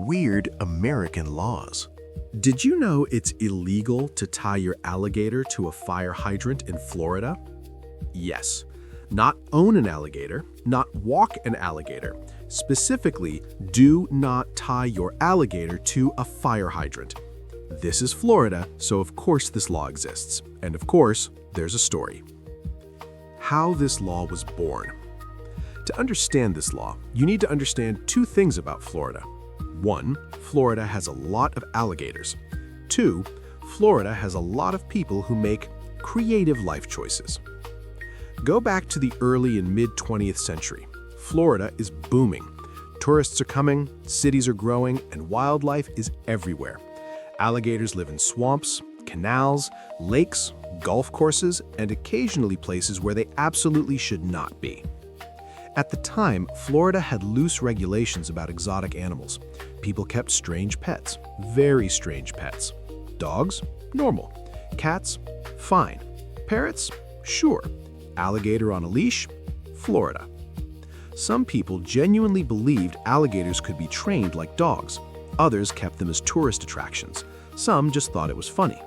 Weird American laws. Did you know it's illegal to tie your alligator to a fire hydrant in Florida? Yes. Not own an alligator, not walk an alligator. Specifically, do not tie your alligator to a fire hydrant. This is Florida, so of course this law exists. And of course, there's a story. How this law was born. To understand this law, you need to understand two things about Florida. 1. Florida has a lot of alligators. 2. Florida has a lot of people who make creative life choices. Go back to the early and mid-20th century. Florida is booming. Tourists are coming, cities are growing, and wildlife is everywhere. Alligators live in swamps, canals, lakes, golf courses, and occasionally places where they absolutely should not be. At the time, Florida had loose regulations about exotic animals. People kept strange pets, very strange pets. Dogs? Normal. Cats? Fine. Parrots? Sure. Alligator on a leash? Florida. Some people genuinely believed alligators could be trained like dogs. Others kept them as tourist attractions. Some just thought it was funny.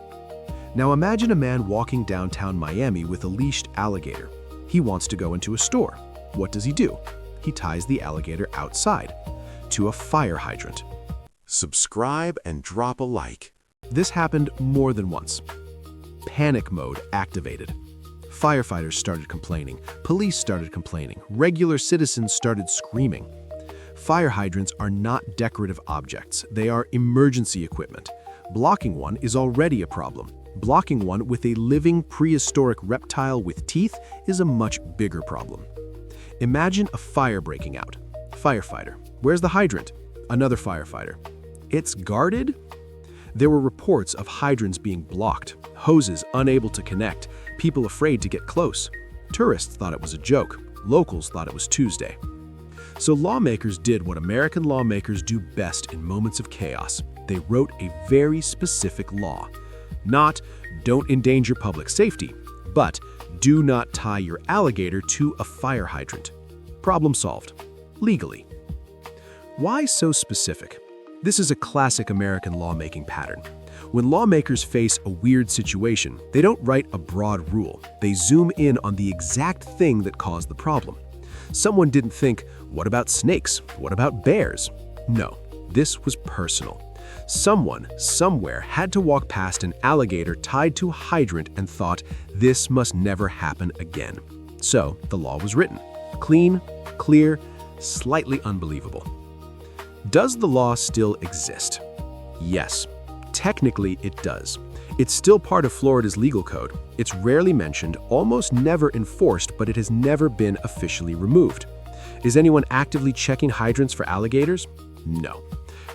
Now imagine a man walking downtown Miami with a leashed alligator. He wants to go into a store. What does he do? He ties the alligator outside, to a fire hydrant. Subscribe and drop a like. This happened more than once. Panic mode activated. Firefighters started complaining, police started complaining, regular citizens started screaming. Fire hydrants are not decorative objects, they are emergency equipment. Blocking one is already a problem. Blocking one with a living prehistoric reptile with teeth is a much bigger problem. Imagine a fire breaking out. Firefighter. Where's the hydrant? Another firefighter. It's guarded? There were reports of hydrants being blocked, hoses unable to connect, people afraid to get close. Tourists thought it was a joke. Locals thought it was Tuesday. So lawmakers did what American lawmakers do best in moments of chaos. They wrote a very specific law. Not, don't endanger public safety, but do not tie your alligator to a fire hydrant. Problem solved. Legally. Why so specific? This is a classic American lawmaking pattern. When lawmakers face a weird situation, they don't write a broad rule. They zoom in on the exact thing that caused the problem. Someone didn't think, what about snakes? What about bears? No, this was personal. Someone, somewhere, had to walk past an alligator tied to a hydrant and thought, this must never happen again. So, the law was written. Clean, clear, slightly unbelievable. Does the law still exist? Yes, technically it does. It's still part of Florida's legal code. It's rarely mentioned, almost never enforced, but it has never been officially removed. Is anyone actively checking hydrants for alligators? No.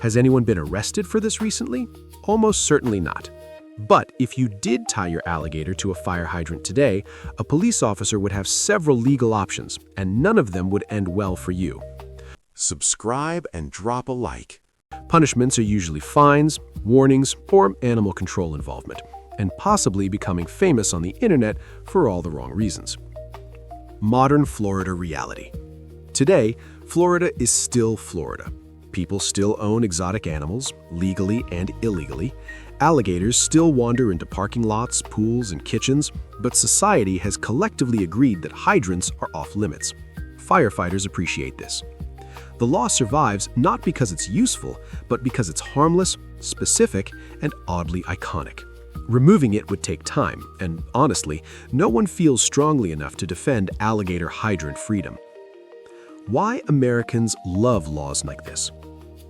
Has anyone been arrested for this recently? Almost certainly not. But if you did tie your alligator to a fire hydrant today, a police officer would have several legal options, and none of them would end well for you. Subscribe and drop a like. Punishments are usually fines, warnings, or animal control involvement, and possibly becoming famous on the internet for all the wrong reasons. Modern Florida reality. Today, Florida is still Florida. People still own exotic animals, legally and illegally. Alligators still wander into parking lots, pools, and kitchens, but society has collectively agreed that hydrants are off limits. Firefighters appreciate this. The law survives not because it's useful, but because it's harmless, specific, and oddly iconic. Removing it would take time, and honestly, no one feels strongly enough to defend alligator hydrant freedom. Why Americans love laws like this?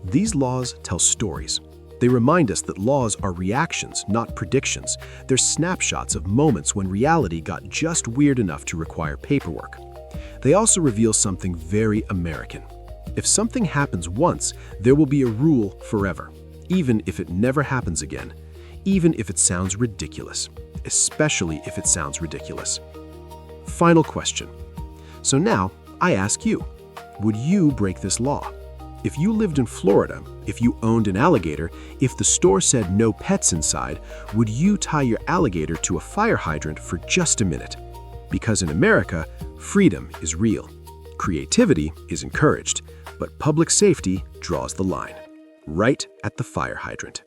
These laws tell stories. They remind us that laws are reactions, not predictions. They're snapshots of moments when reality got just weird enough to require paperwork. They also reveal something very American. If something happens once, there will be a rule forever, even if it never happens again, even if it sounds ridiculous, especially if it sounds ridiculous. Final question. So now, I ask you, would you break this law? If you lived in Florida, if you owned an alligator, if the store said no pets inside, would you tie your alligator to a fire hydrant for just a minute? Because in America, freedom is real. Creativity is encouraged, but public safety draws the line. right at the fire hydrant.